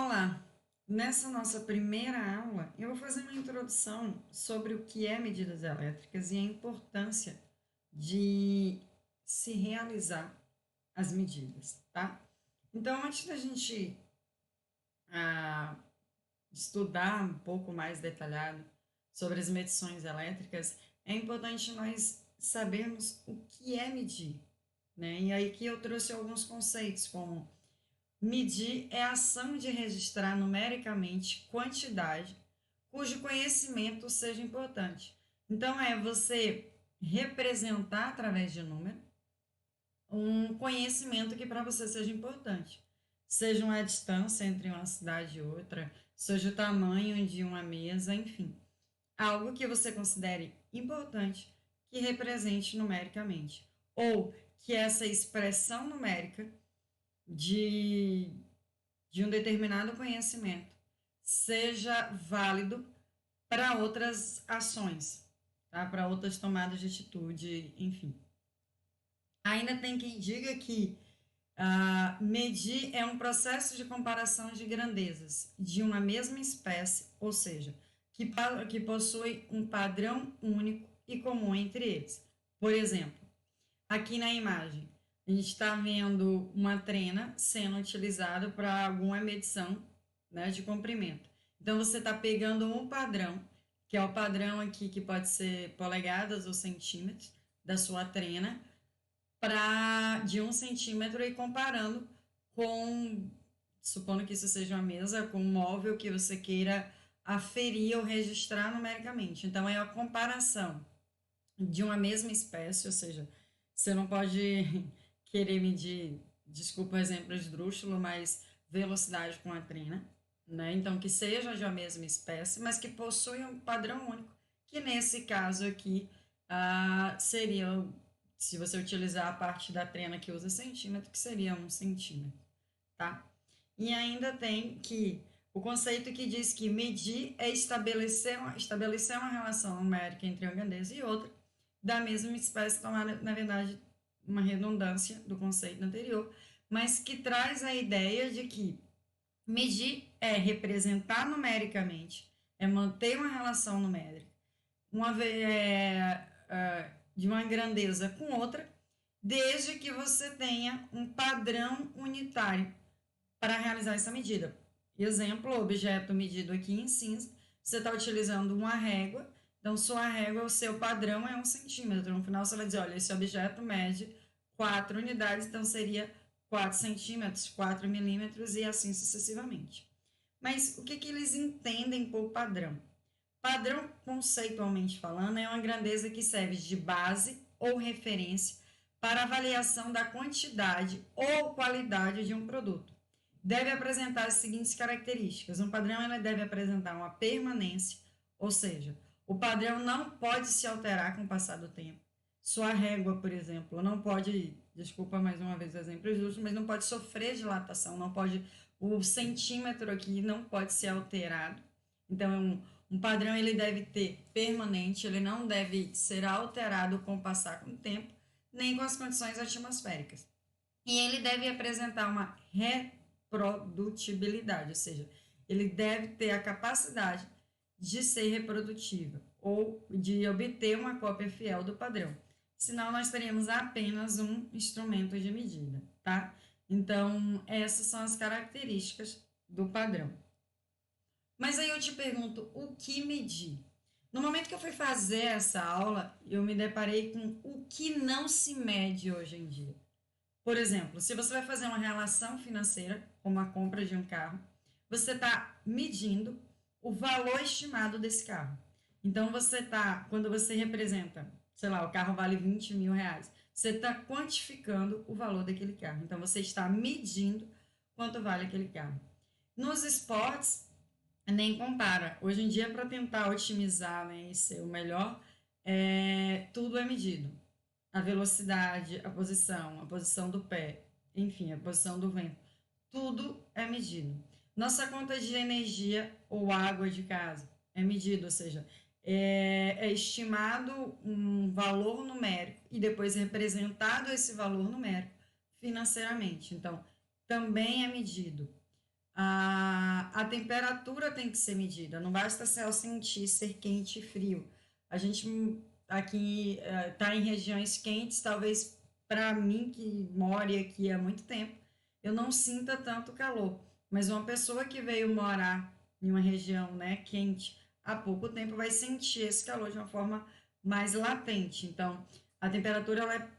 Olá! Nessa nossa primeira aula, eu vou fazer uma introdução sobre o que é medidas elétricas e a importância de se realizar as medidas, tá? Então, antes da gente ah, estudar um pouco mais detalhado sobre as medições elétricas, é importante nós sabermos o que é medir, né? E aí que eu trouxe alguns conceitos, como medir é a ação de registrar numericamente quantidade cujo conhecimento seja importante. Então, é você representar através de número um conhecimento que para você seja importante. Seja uma distância entre uma cidade e outra, seja o tamanho de uma mesa, enfim. Algo que você considere importante que represente numericamente. Ou que essa expressão numérica de um determinado conhecimento seja válido para outras ações, tá? Para outras tomadas de atitude, enfim. Ainda tem quem diga que medir é um processo de comparação de grandezas de uma mesma espécie, ou seja, que possui um padrão único e comum entre eles. Por exemplo, aqui na imagem, a gente está vendo uma trena sendo utilizada para alguma medição, né, de comprimento. Então, você está pegando um padrão, que é o padrão aqui que pode ser polegadas ou centímetros da sua trena, de 1 centímetro e comparando com, supondo que isso seja uma mesa, com um móvel que você queira aferir ou registrar numericamente. Então, é a comparação de uma mesma espécie, ou seja, você não pode querer medir, desculpa o exemplo esdrúxulo, mas velocidade com a trina, né? Então, que seja de uma mesma espécie, mas que possui um padrão único, que nesse caso aqui seria, se você utilizar a parte da trena que usa centímetro, que seria 1 centímetro, tá? E ainda tem que o conceito que diz que medir é estabelecer uma relação numérica entre uma grandeza e outra, da mesma espécie, então, na verdade, uma redundância do conceito anterior, mas que traz a ideia de que medir é representar numericamente, é manter uma relação numérica, de uma grandeza com outra, desde que você tenha um padrão unitário para realizar essa medida. Exemplo, objeto medido aqui em cinza, você está utilizando uma régua, então sua régua, o seu padrão é 1 centímetro. No final você vai dizer, olha, esse objeto mede 4 unidades, então seria 4 centímetros, 4 milímetros e assim sucessivamente. Mas o que eles entendem por padrão? Padrão, conceitualmente falando, é uma grandeza que serve de base ou referência para avaliação da quantidade ou qualidade de um produto. Deve apresentar as seguintes características. Um padrão ela deve apresentar uma permanência, ou seja, o padrão não pode se alterar com o passar do tempo. Sua régua, por exemplo, não pode, desculpa mais uma vez o exemplo justo, mas não pode sofrer dilatação, não pode, o centímetro aqui não pode ser alterado. Então, um padrão ele deve ter permanente, ele não deve ser alterado com o passar do tempo, nem com as condições atmosféricas. E ele deve apresentar uma reprodutibilidade, ou seja, ele deve ter a capacidade de ser reprodutível ou de obter uma cópia fiel do padrão. Senão, nós teríamos apenas um instrumento de medida, tá? Então, essas são as características do padrão. Mas aí eu te pergunto, o que medir? No momento que eu fui fazer essa aula, eu me deparei com o que não se mede hoje em dia. Por exemplo, se você vai fazer uma relação financeira, como a compra de um carro, você está medindo o valor estimado desse carro. Então, quando você representa, sei lá, o carro vale 20 mil reais, você está quantificando o valor daquele carro. Então, você está medindo quanto vale aquele carro. Nos esportes, nem compara. Hoje em dia, para tentar otimizar, né, e ser o melhor, tudo é medido. A velocidade, a posição do pé, enfim, a posição do vento. Tudo é medido. Nossa conta de energia ou água de casa é medido, ou seja, é estimado um valor numérico e depois representado esse valor numérico financeiramente. Então, também é medido. A temperatura tem que ser medida, não basta só sentir ser quente e frio. A gente aqui está em regiões quentes, talvez para mim que moro aqui há muito tempo, eu não sinta tanto calor, mas uma pessoa que veio morar em uma região, né, quente há pouco tempo vai sentir esse calor de uma forma mais latente. Então, a temperatura ela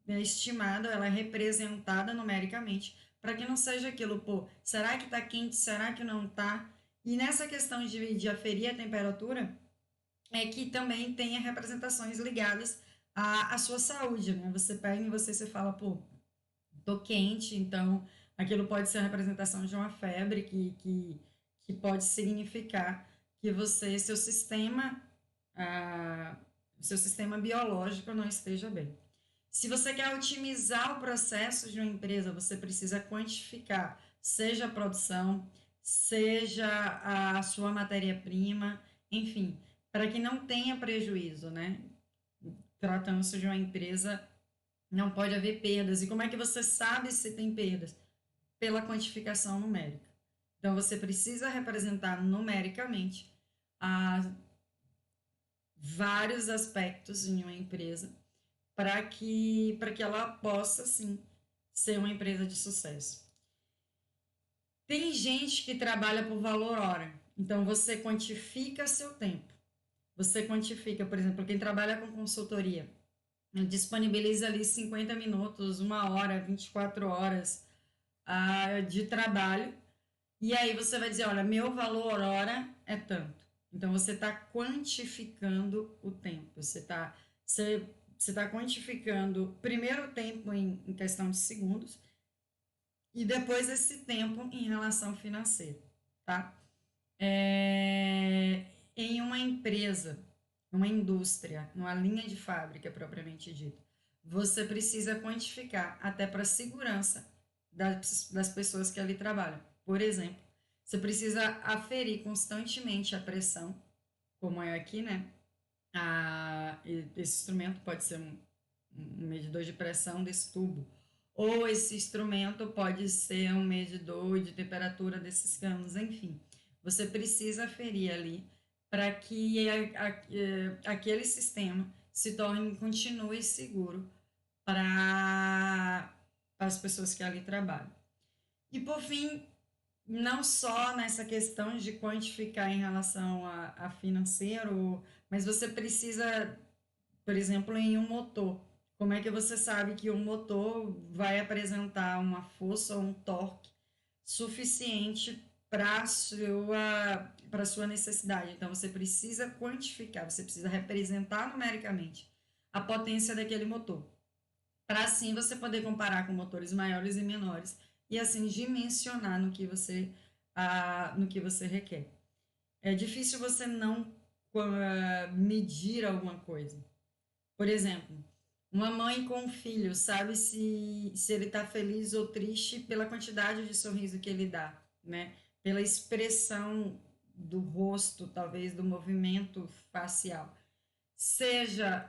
é estimada, ela é representada numericamente para que não seja aquilo, pô, será que está quente, será que não está? E nessa questão de aferir a temperatura, é que também tenha representações ligadas à sua saúde, né? Você pega em você fala, pô, tô quente, então aquilo pode ser a representação de uma febre que pode significar que você, ah, seu sistema biológico não esteja bem. Se você quer otimizar o processo de uma empresa, você precisa quantificar, seja a produção, seja a sua matéria-prima, enfim, para que não tenha prejuízo, né? Tratando-se de uma empresa, não pode haver perdas. E como é que você sabe se tem perdas? Pela quantificação numérica. Então, você precisa representar numericamente a vários aspectos em uma empresa para que ela possa, sim, ser uma empresa de sucesso. Tem gente que trabalha por valor hora, então você quantifica seu tempo. Você quantifica, por exemplo, quem trabalha com consultoria, disponibiliza ali 50 minutos, 1 hora, 24 horas de trabalho, e aí você vai dizer, olha, meu valor hora é tanto. Então você está quantificando o tempo, você está quantificando primeiro o tempo em questão de segundos e depois esse tempo em relação financeira, tá? Em uma empresa, numa indústria, numa linha de fábrica propriamente dita, você precisa quantificar até para a segurança das pessoas que ali trabalham. Por exemplo, você precisa aferir constantemente a pressão, como é aqui, né? Esse instrumento pode ser um medidor de pressão desse tubo, ou esse instrumento pode ser um medidor de temperatura desses canos, enfim. Você precisa aferir ali para que aquele sistema se torne, continue seguro para as pessoas que ali trabalham. E por fim, não só nessa questão de quantificar em relação a financeiro, mas você precisa, por exemplo, em um motor. Como é que você sabe que um motor vai apresentar uma força ou um torque suficiente para a sua necessidade? Então, você precisa quantificar, você precisa representar numericamente a potência daquele motor, para assim você poder comparar com motores maiores e menores e assim dimensionar no que você requer. É difícil você não medir alguma coisa. Por exemplo, uma mãe com um filho sabe se ele está feliz ou triste pela quantidade de sorriso que ele dá, né? Pela expressão do rosto, talvez do movimento facial. Seja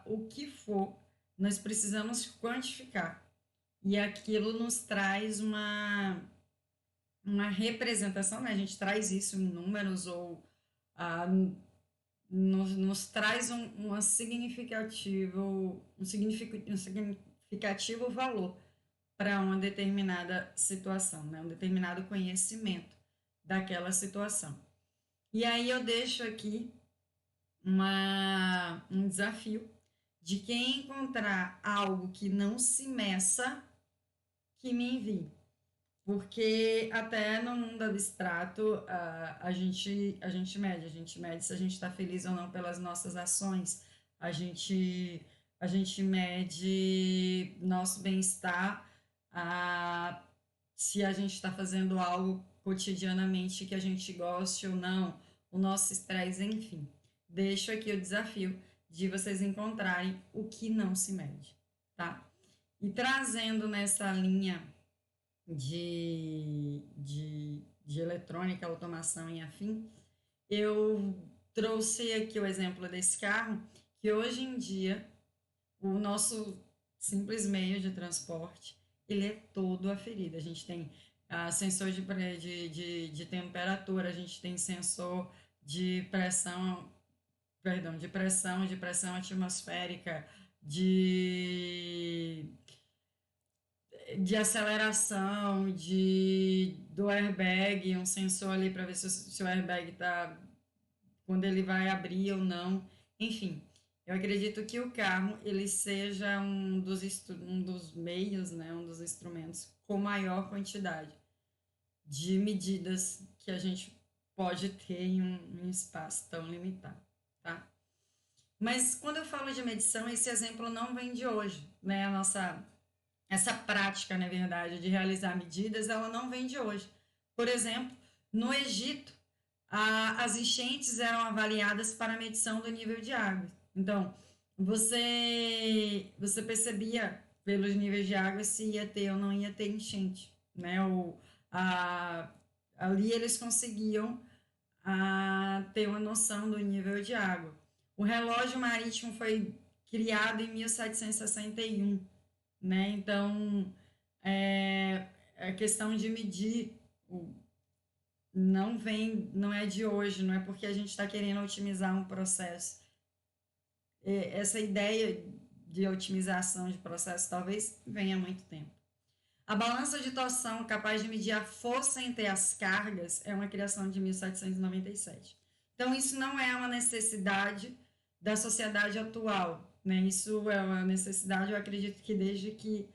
o que for, nós precisamos quantificar. E aquilo nos traz uma representação, né? A gente traz isso em números ou ah, nos traz um significativo valor para uma determinada situação, né? Um determinado conhecimento daquela situação. E aí eu deixo aqui um desafio de quem encontrar algo que não se meça, que me envie. Porque até no mundo abstrato a gente mede se a gente está feliz ou não pelas nossas ações, a gente mede nosso bem-estar, se a gente está fazendo algo cotidianamente que a gente goste ou não, o nosso estresse, enfim. Deixo aqui o desafio de vocês encontrarem o que não se mede, tá? E trazendo nessa linha de eletrônica, automação e afim, eu trouxe aqui o exemplo desse carro, que hoje em dia o nosso simples meio de transporte, ele é todo aferido. A gente tem sensor de temperatura, a gente tem sensor de pressão, perdão, de pressão atmosférica, de, de aceleração, do airbag, um sensor ali para ver se o airbag está, quando ele vai abrir ou não. Enfim, eu acredito que o carro ele seja um dos meios, né, um dos instrumentos com maior quantidade de medidas que a gente pode ter em um espaço tão limitado, tá? Mas quando eu falo de medição, esse exemplo não vem de hoje, né? Essa prática, na verdade, de realizar medidas, ela não vem de hoje. Por exemplo, no Egito, as enchentes eram avaliadas para a medição do nível de água. Então, você percebia pelos níveis de água se ia ter ou não ia ter enchente, né? A, ali eles conseguiam ter uma noção do nível de água. O relógio marítimo foi criado em 1761, né? Então, a questão de medir não é de hoje, não é porque a gente está querendo otimizar um processo. Essa ideia de otimização de processo talvez venha há muito tempo. A balança de torção capaz de medir a força entre as cargas é uma criação de 1797. Então, isso não é uma necessidade da sociedade atual, né? Isso é uma necessidade, eu acredito que desde que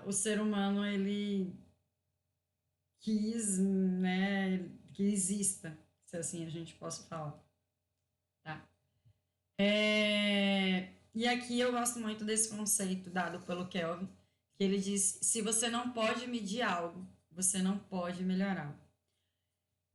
o ser humano ele quis, né, que exista, se assim a gente possa falar, tá? E aqui eu gosto muito desse conceito dado pelo Kelvin, que ele diz: se você não pode medir algo, você não pode melhorar.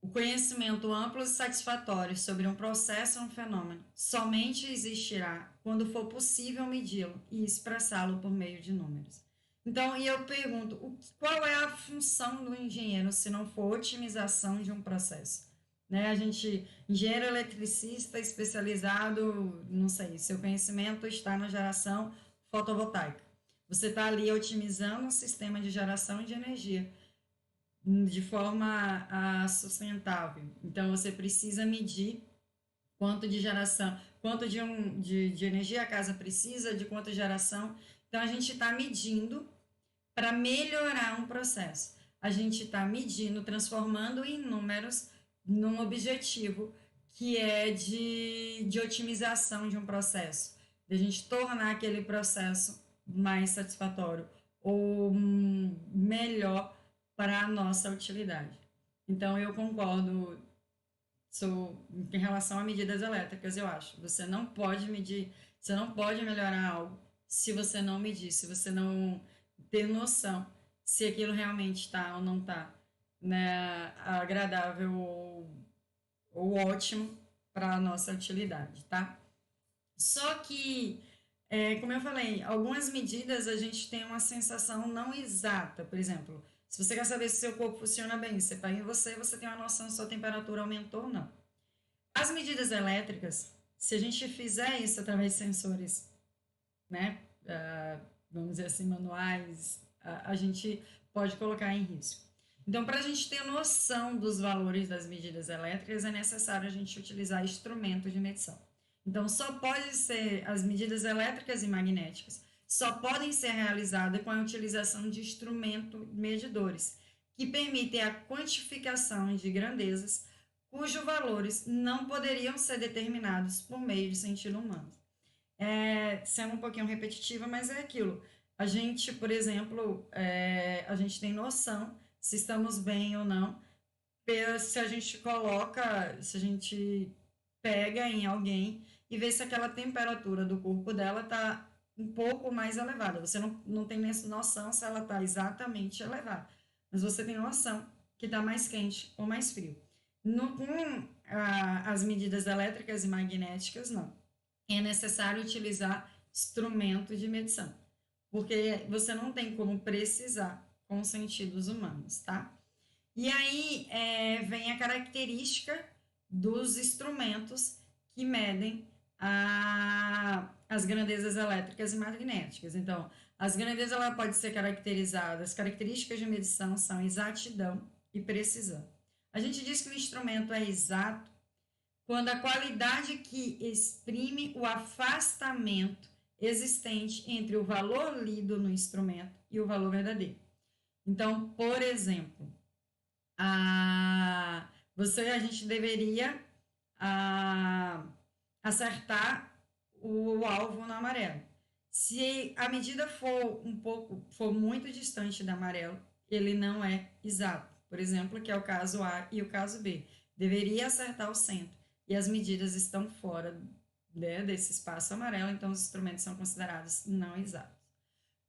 O conhecimento amplo e satisfatório sobre um processo ou um fenômeno somente existirá quando for possível medi-lo e expressá-lo por meio de números. Então, e eu pergunto, qual é a função do engenheiro se não for otimização de um processo? Né? Engenheiro eletricista especializado, não sei, seu conhecimento está na geração fotovoltaica. Você está ali otimizando um sistema de geração de energia de forma sustentável. Então, você precisa medir quanto de geração, quanto de energia a casa precisa, de quanta geração. Então, a gente está medindo para melhorar um processo. A gente está medindo, transformando em números num objetivo que é de otimização de um processo, de a gente tornar aquele processo mais satisfatório ou melhor para a nossa utilidade. Então, eu concordo em relação a medidas elétricas, eu acho. Você não pode medir, você não pode melhorar algo se você não medir, se você não ter noção se aquilo realmente está ou não está, né, agradável ou ótimo para a nossa utilidade, tá? Só que, como eu falei, algumas medidas a gente tem uma sensação não exata. Por exemplo, se você quer saber se seu corpo funciona bem, você pega em você tem uma noção se sua temperatura aumentou ou não. As medidas elétricas, se a gente fizer isso através de sensores, né, vamos dizer assim, manuais, a gente pode colocar em risco. Então, para a gente ter noção dos valores das medidas elétricas, é necessário a gente utilizar instrumentos de medição. Então, só pode ser as medidas elétricas e magnéticas, só podem ser realizadas com a utilização de instrumentos medidores, que permitem a quantificação de grandezas cujos valores não poderiam ser determinados por meio de sentido humano. Sendo um pouquinho repetitiva, mas é aquilo. A gente, por exemplo, a gente tem noção se estamos bem ou não, se a gente se a gente pega em alguém e vê se aquela temperatura do corpo dela está um pouco mais elevada. Você não tem noção se ela está exatamente elevada, mas você tem noção que está mais quente ou mais frio. Com as medidas elétricas e magnéticas, não. É necessário utilizar instrumentos de medição, porque você não tem como precisar com os sentidos humanos, tá? E aí vem a característica dos instrumentos que medem as grandezas elétricas e magnéticas. Então, as grandezas ela pode ser caracterizadas, as características de medição são exatidão e precisão. A gente diz que o instrumento é exato quando a qualidade que exprime o afastamento existente entre o valor lido no instrumento e o valor verdadeiro. Então, por exemplo, a gente deveria acertar o alvo no amarelo. Se a medida for muito distante do amarelo, ele não é exato. Por exemplo, que é o caso A e o caso B. Deveria acertar o centro e as medidas estão fora, né, desse espaço amarelo, então os instrumentos são considerados não exatos.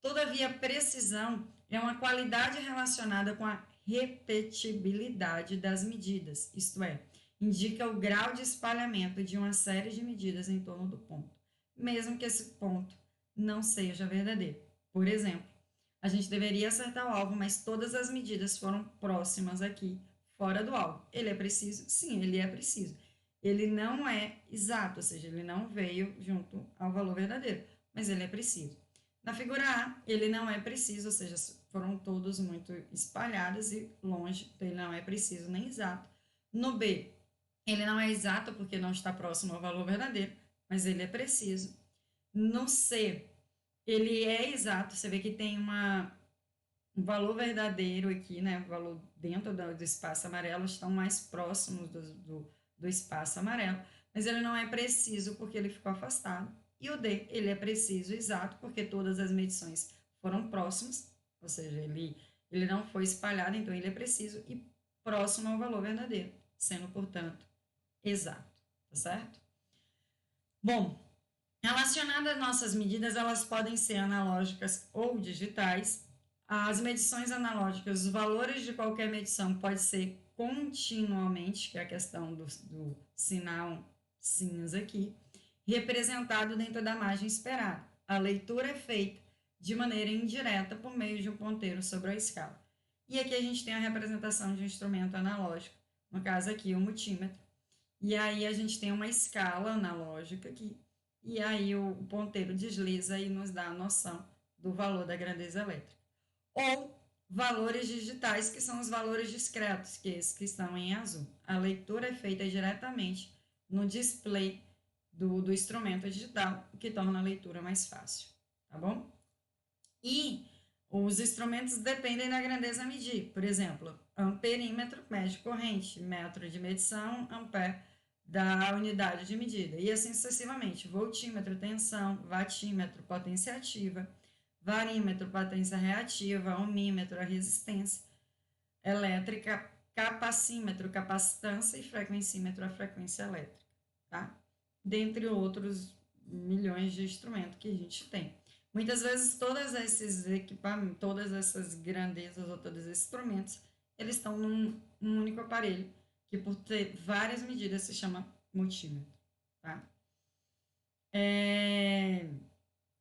Todavia, precisão é uma qualidade relacionada com a repetibilidade das medidas, isto é, indica o grau de espalhamento de uma série de medidas em torno do ponto, mesmo que esse ponto não seja verdadeiro. Por exemplo, a gente deveria acertar o alvo, mas todas as medidas foram próximas aqui, fora do alvo. Ele é preciso? Sim, ele é preciso. Ele não é exato, ou seja, ele não veio junto ao valor verdadeiro, mas ele é preciso. Na figura A, ele não é preciso, ou seja, foram todos muito espalhados e longe, então ele não é preciso nem exato. No B, ele não é exato porque não está próximo ao valor verdadeiro, mas ele é preciso. No C, ele é exato, você vê que tem um valor verdadeiro aqui, né? O valor dentro do espaço amarelo estão mais próximos do espaço amarelo, mas ele não é preciso porque ele ficou afastado. E o D, ele é preciso, exato, porque todas as medições foram próximas, ou seja, ele não foi espalhado, então ele é preciso e próximo ao valor verdadeiro, sendo, portanto, exato, tá certo? Bom, relacionadas às nossas medidas, elas podem ser analógicas ou digitais. As medições analógicas, os valores de qualquer medição pode ser continuamente, que é a questão do sinal cinza aqui, representado dentro da margem esperada. A leitura é feita de maneira indireta por meio de um ponteiro sobre a escala. E aqui a gente tem a representação de um instrumento analógico, no caso aqui o multímetro. E aí a gente tem uma escala analógica aqui, e aí o ponteiro desliza e nos dá a noção do valor da grandeza elétrica. Ou valores digitais, que são os valores discretos, que esses que estão em azul. A leitura é feita diretamente no display do instrumento digital, o que torna a leitura mais fácil, tá bom? E os instrumentos dependem da grandeza a medir. Por exemplo, amperímetro mede corrente, metro de medição, ampere da unidade de medida, e assim sucessivamente. Voltímetro, tensão, watímetro, potência ativa, varímetro, potência reativa, ohmímetro, a resistência elétrica, capacímetro, capacitância e frequencímetro, a frequência elétrica, tá? Dentre outros milhões de instrumentos que a gente tem. Muitas vezes, todos esses equipamentos, todas essas grandezas ou todos esses instrumentos, eles estão num único aparelho, que por ter várias medidas se chama multímetro, tá?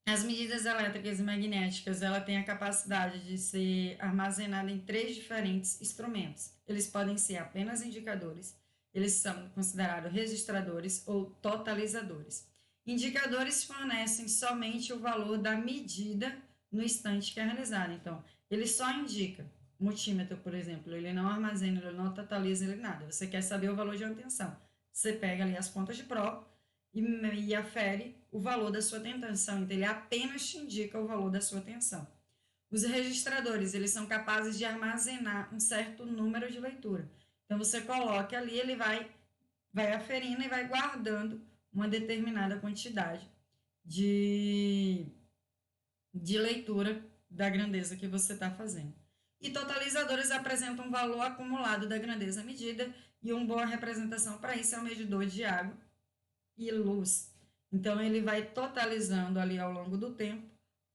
As medidas elétricas e magnéticas, ela tem a capacidade de ser armazenada em 3 diferentes instrumentos. Eles podem ser apenas indicadores, eles são considerados registradores ou totalizadores. Indicadores fornecem somente o valor da medida no instante que é realizada. Então, ele só indica. Multímetro, por exemplo, ele não armazena, ele não totaliza, ele nada. Você quer saber o valor de uma tensão. Você pega ali as pontas de prova e afere o valor da sua tensão. Então, ele apenas te indica o valor da sua tensão. Os registradores, eles são capazes de armazenar um certo número de leitura. Então, você coloca ali, ele vai aferindo e vai guardando uma determinada quantidade de leitura da grandeza que você está fazendo. E totalizadores apresentam um valor acumulado da grandeza medida, e uma boa representação para isso é o medidor de água e luz. Então, ele vai totalizando ali ao longo do tempo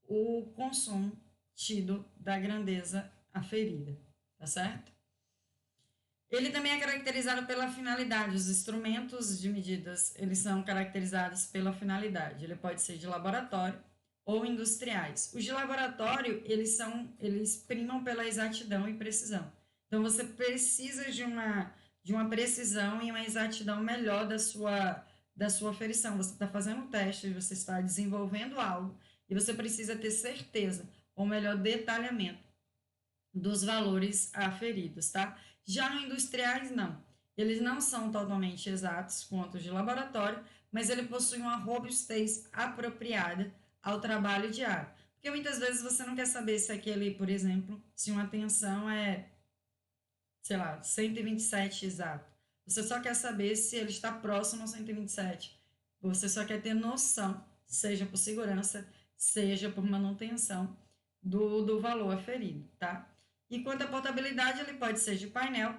o consumo tido da grandeza aferida, tá certo? Ele também é caracterizado pela finalidade. Os instrumentos de medidas, eles são caracterizados pela finalidade. Ele pode ser de laboratório ou industriais. Os de laboratório, eles primam pela exatidão e precisão. Então, você precisa de uma precisão e uma exatidão melhor da sua aferição. Você está fazendo um teste, você está desenvolvendo algo e você precisa ter certeza, ou melhor, detalhamento dos valores aferidos, tá? Já no industriais, não. Eles não são totalmente exatos quanto os de laboratório, mas ele possui uma robustez apropriada ao trabalho diário. Porque muitas vezes você não quer saber se aquele, por exemplo, se uma tensão é, sei lá, 127 exato. Você só quer saber se ele está próximo ao 127. Você só quer ter noção, seja por segurança, seja por manutenção do valor aferido, tá? E quanto à portabilidade, ele pode ser de painel,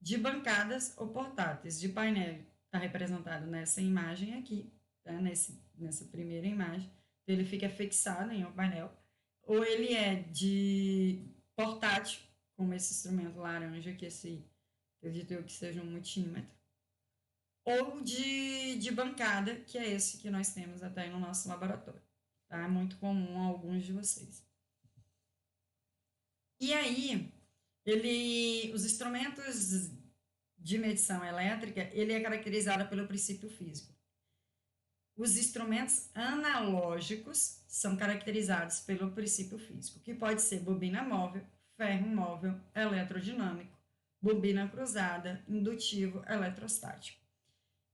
de bancadas ou portáteis. De painel está representado nessa imagem aqui, tá? Nessa primeira imagem. Então, ele fica fixado em um painel. Ou ele é de portátil, como esse instrumento laranja, que acredito eu que seja um multímetro. Ou de bancada, que é esse que nós temos até no nosso laboratório. Tá? É muito comum a alguns de vocês. E aí, os instrumentos de medição elétrica, ele é caracterizado pelo princípio físico. Os instrumentos analógicos são caracterizados pelo princípio físico, que pode ser bobina móvel, ferro móvel, eletrodinâmico, bobina cruzada, indutivo, eletrostático.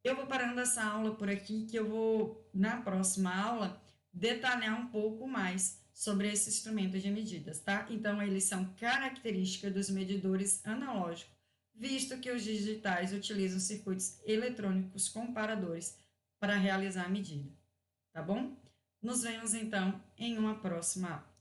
Eu vou parando essa aula por aqui, que eu vou, na próxima aula, detalhar um pouco mais sobre esse instrumento de medidas, tá? Então, eles são características dos medidores analógicos, visto que os digitais utilizam circuitos eletrônicos comparadores para realizar a medida, tá bom? Nos vemos, então, em uma próxima aula.